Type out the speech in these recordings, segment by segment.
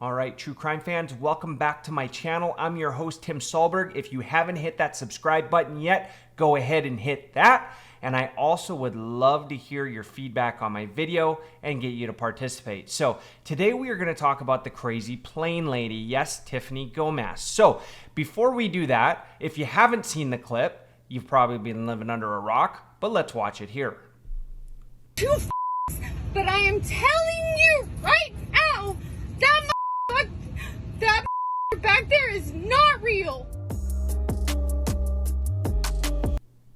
All right, true crime fans, welcome back to my channel. I'm your host, Tim Solberg. If you haven't hit that subscribe button yet, go ahead and hit that. And I also would love to hear your feedback on my video and get you to participate. So today we are going to talk about the crazy plane lady. Yes, Tiffany Gomas. So before we do that, if you haven't seen the clip, you've probably been living under a rock, but let's watch it here. But I am telling you right now, that back there is not real.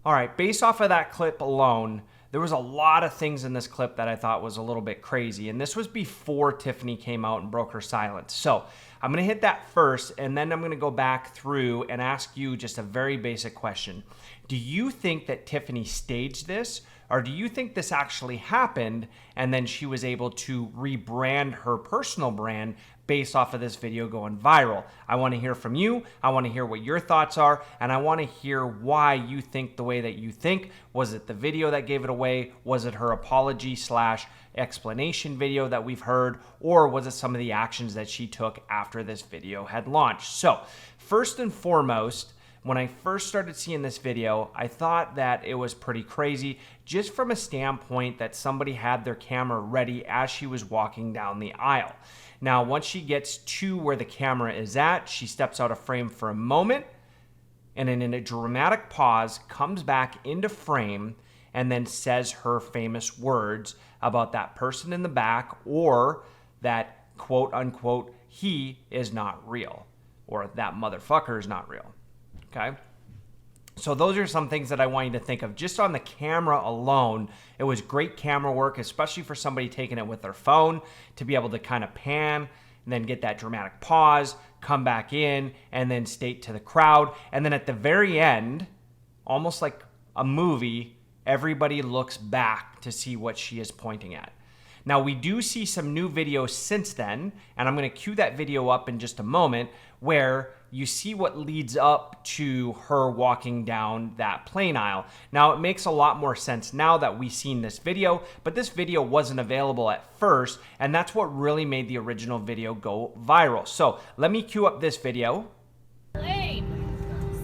All right, based off of that clip alone, there was a lot of things in this clip that I thought was a little bit crazy. And this was before Tiffany came out and broke her silence. So I'm gonna hit that first, and then I'm gonna go back through and ask you just a very basic question. Do you think that Tiffany staged this? Or do you think this actually happened and then she was able to rebrand her personal brand based off of this video going viral? I want to hear from you. I want to hear what your thoughts are, and I want to hear why you think the way that you think. Was it the video that gave it away? Was it her apology / explanation video that we've heard? Or was it some of the actions that she took after this video had launched? So first and foremost, when I first started seeing this video, I thought that it was pretty crazy, just from a standpoint that somebody had their camera ready as she was walking down the aisle. Now, once she gets to where the camera is at, she steps out of frame for a moment, and then in a dramatic pause, comes back into frame and then says her famous words about that person in the back, or that quote unquote, he is not real, or that motherfucker is not real. Okay, so those are some things that I want you to think of. Just on the camera alone, it was great camera work, especially for somebody taking it with their phone, to be able to kind of pan and then get that dramatic pause, come back in, and then state to the crowd. And then at the very end, almost like a movie, everybody looks back to see what she is pointing at. Now, we do see some new videos since then, and I'm going to cue that video up in just a moment, where you see what leads up to her walking down that plane aisle. Now, it makes a lot more sense now that we've seen this video, but this video wasn't available at first, and that's what really made the original video go viral. So let me cue up this video. Plane.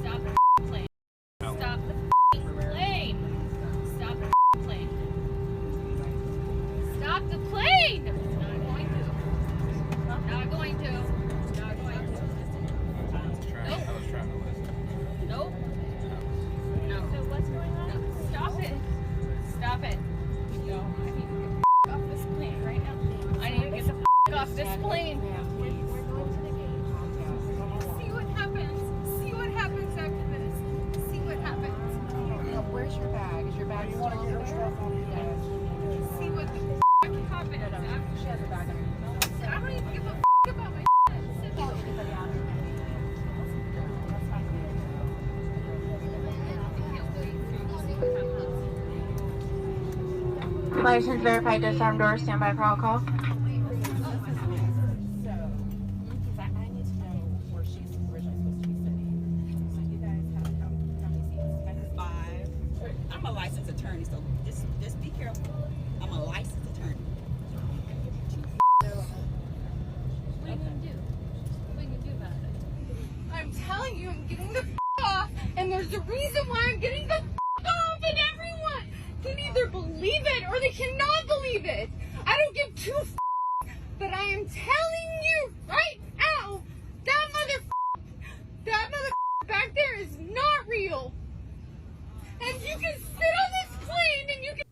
Stop the plane. Stop the plane. Stop the plane. Stop the plane. Not going to. Not going to. Not going to. Nope. I was trying to listen. Nope. No. So what's going on? No. Stop it. Stop it. No. I need to get the off this plane right now. I need to get the off this plane. See what happens. See what happens after this. See what happens. Where's your bag? Is your bag still over there? See what the happens after She has a bag under her belt. I don't even give a about my shit. Call anybody out. License verified, disarm door, stand by for all call. I'm a licensed attorney, so just be careful. I'm a licensed attorney. What are you gonna do? What are you gonna do about it? I'm telling you, I'm getting the off, and there's a reason why I'm getting the off, and everyone can either believe it or they cannot believe it. I don't give two but I am telling you right now, that mother back there is not real. And you can sit on this plane and you can...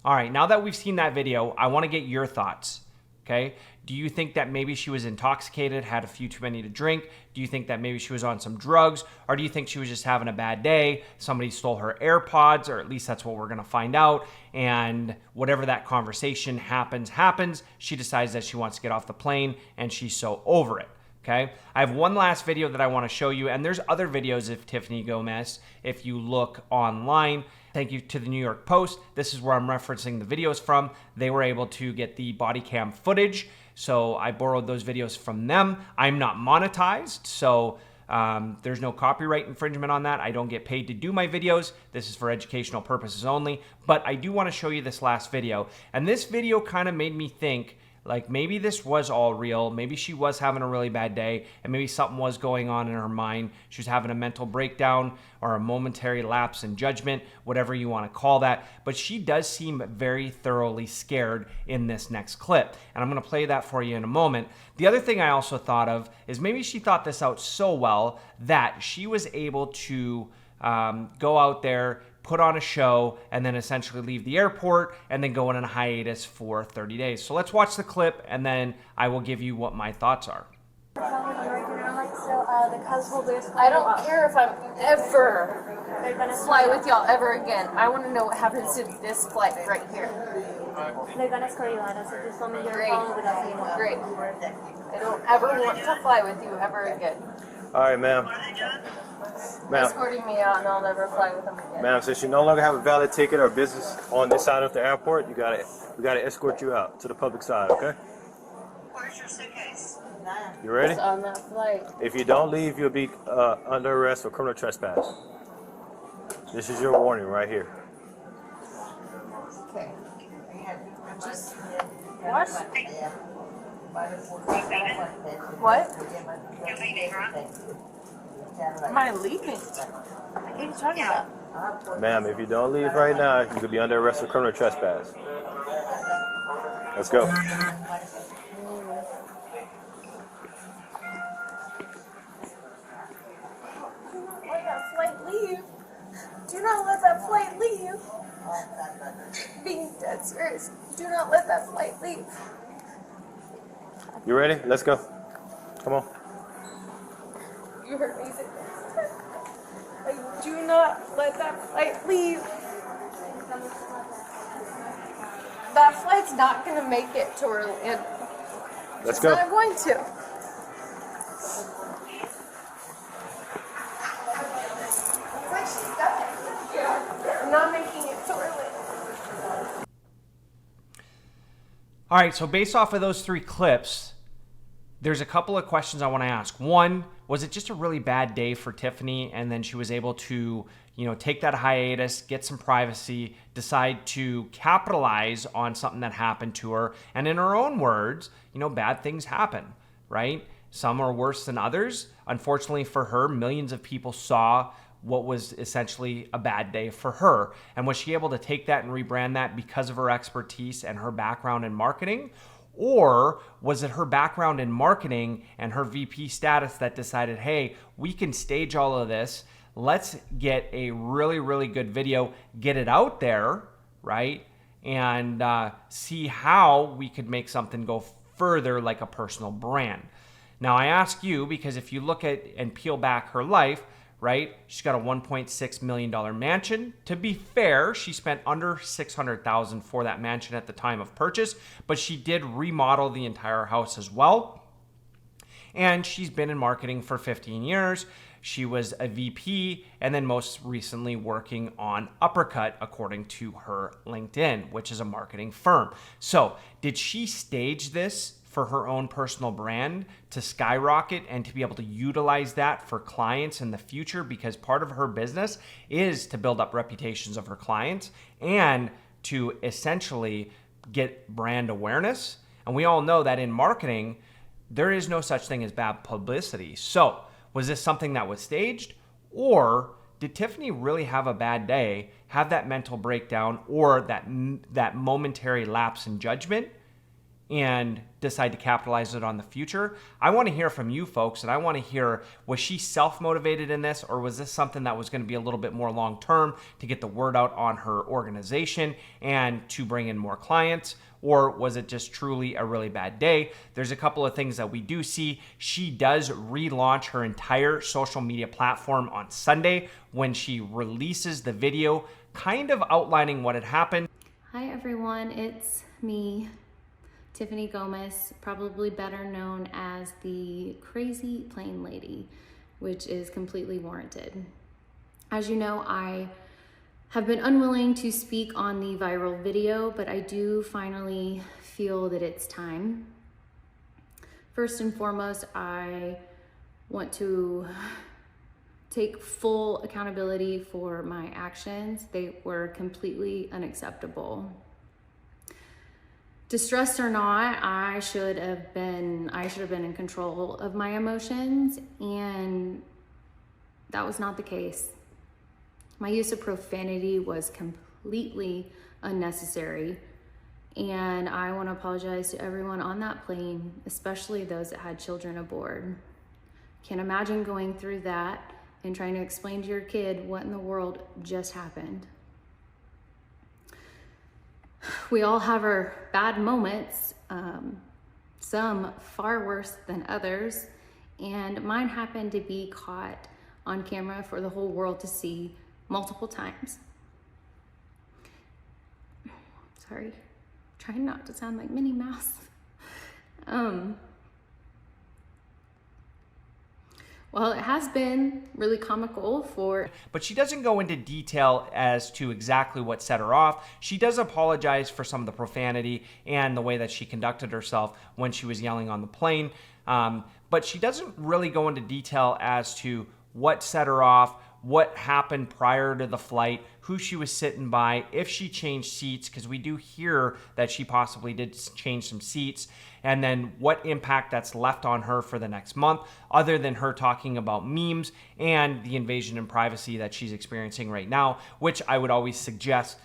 All right, now that we've seen that video, I want to get your thoughts, okay? Do you think that maybe she was intoxicated, had a few too many to drink? Do you think that maybe she was on some drugs? Or do you think she was just having a bad day? Somebody stole her AirPods, or at least that's what we're going to find out. And whatever that conversation happens. She decides that she wants to get off the plane, and she's so over it. Okay, I have one last video that I want to show you, and there's other videos of Tiffany Gomas if you look online. Thank you to the New York Post. This is where I'm referencing the videos from. They were able to get the body cam footage, so I borrowed those videos from them. I'm not monetized, so there's no copyright infringement on that. I don't get paid to do my videos. This is for educational purposes only, but I do want to show you this last video, and this video kind of made me think Like maybe this was all real. Maybe she was having a really bad day and maybe something was going on in her mind. She was having a mental breakdown or a momentary lapse in judgment, whatever you want to call that. But she does seem very thoroughly scared in this next clip. And I'm going to play that for you in a moment. The other thing I also thought of is maybe she thought this out so well that she was able to go out there, put on a show, and then essentially leave the airport and then go on a hiatus for 30 days. So let's watch the clip and then I will give you what my thoughts are. I don't care if I'm ever fly with y'all ever again. I want to know what happens to this flight right here. Great. Great. I don't ever want to fly with you ever again. All right, ma'am. Escorting me out and I'll never fly with them again. Ma'am, since you no longer have a valid ticket or business on this side of the airport, we gotta escort you out to the public side, okay? Where's your suitcase? You ready? It's on that flight. If you don't leave, you'll be under arrest for criminal trespass. This is your warning right here. Okay. Just watch. What? Am I leaving? What are you talking about? Ma'am, if you don't leave right now, you could be under arrest for criminal trespass. Let's go. Let that flight leave. Do not let that flight leave. Being dead serious. Do not let that flight leave. You ready? Let's go. Come on. You heard me say like, do not let that flight leave. That flight's not going to make it to Orlando. Let's It's go. not going to. It's like she's done. I'm not making it to Orlando. All right, so based off of those 3 clips, there's a couple of questions I want to ask. One, was it just a really bad day for Tiffany and then she was able to, take that hiatus, get some privacy, decide to capitalize on something that happened to her? And in her own words, bad things happen, right? Some are worse than others. Unfortunately for her, millions of people saw what was essentially a bad day for her. And was she able to take that and rebrand that because of her expertise and her background in marketing? Or was it her background in marketing and her VP status that decided, hey, we can stage all of this. Let's get a really, really good video, get it out there, right? And see how we could make something go further like a personal brand. Now, I ask you because if you look at and peel back her life, right? She's got a $1.6 million mansion. To be fair, she spent under $600,000 for that mansion at the time of purchase, but she did remodel the entire house as well. And she's been in marketing for 15 years. She was a VP and then most recently working on Uppercut, according to her LinkedIn, which is a marketing firm. So did she stage this for her own personal brand to skyrocket and to be able to utilize that for clients in the future? Because part of her business is to build up reputations of her clients and to essentially get brand awareness. And we all know that in marketing, there is no such thing as bad publicity. So was this something that was staged, or did Tiffany really have a bad day, have that mental breakdown, or that momentary lapse in judgment and decide to capitalize it on the future? I want to hear from you folks, and I want to hear, was she self-motivated in this, or was this something that was going to be a little bit more long-term to get the word out on her organization and to bring in more clients? Or was it just truly a really bad day? There's a couple of things that we do see. She does relaunch her entire social media platform on Sunday when she releases the video kind of outlining what had happened. Hi everyone, it's me, Tiffany Gomas, probably better known as the Crazy Plane Lady, which is completely warranted. As you know, I have been unwilling to speak on the viral video, but I do finally feel that it's time. First and foremost, I want to take full accountability for my actions. They were completely unacceptable. Distressed or not, I should have been in control of my emotions, and that was not the case. My use of profanity was completely unnecessary, and I want to apologize to everyone on that plane, especially those that had children aboard. Can't imagine going through that and trying to explain to your kid what in the world just happened. We all have our bad moments, some far worse than others, and mine happened to be caught on camera for the whole world to see multiple times. Sorry, trying not to sound like Minnie Mouse. Well, it has been really comical for... But she doesn't go into detail as to exactly what set her off. She does apologize for some of the profanity and the way that she conducted herself when she was yelling on the plane. But she doesn't really go into detail as to what set her off, what happened prior to the flight, who she was sitting by, if she changed seats, because we do hear that she possibly did change some seats, and then what impact that's left on her for the next month, other than her talking about memes and the invasion in privacy that she's experiencing right now, which I would always suggest,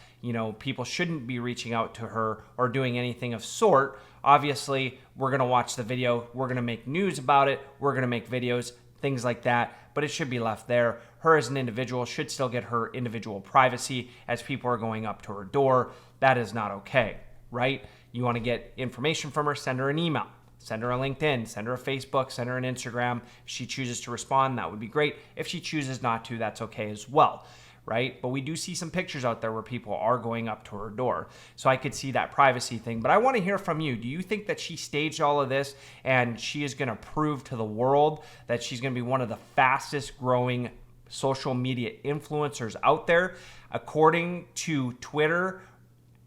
people shouldn't be reaching out to her or doing anything of sort. Obviously, we're going to watch the video, we're going to make news about it, we're going to make videos, things like that, but it should be left there. Her as an individual should still get her individual privacy as people are going up to her door. That is not okay, right? You want to get information from her, send her an email, send her a LinkedIn, send her a Facebook, send her an Instagram. If she chooses to respond, that would be great. If she chooses not to, that's okay as well, right? But we do see some pictures out there where people are going up to her door. So I could see that privacy thing. But I want to hear from you. Do you think that she staged all of this and she is going to prove to the world that she's going to be one of the fastest growing social media influencers out there? According to Twitter,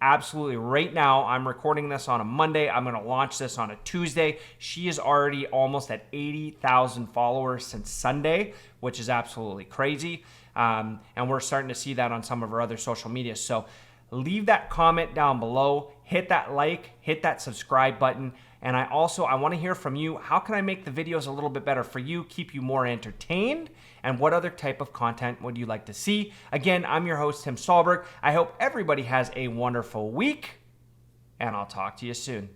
absolutely right now, I'm recording this on a Monday. I'm going to launch this on a Tuesday. She is already almost at 80,000 followers since Sunday, which is absolutely crazy. And we're starting to see that on some of her other social media. So leave that comment down below, hit that like, hit that subscribe button. And I want to hear from you. How can I make the videos a little bit better for you, keep you more entertained? And what other type of content would you like to see? Again, I'm your host, Tim Stolberg. I hope everybody has a wonderful week, and I'll talk to you soon.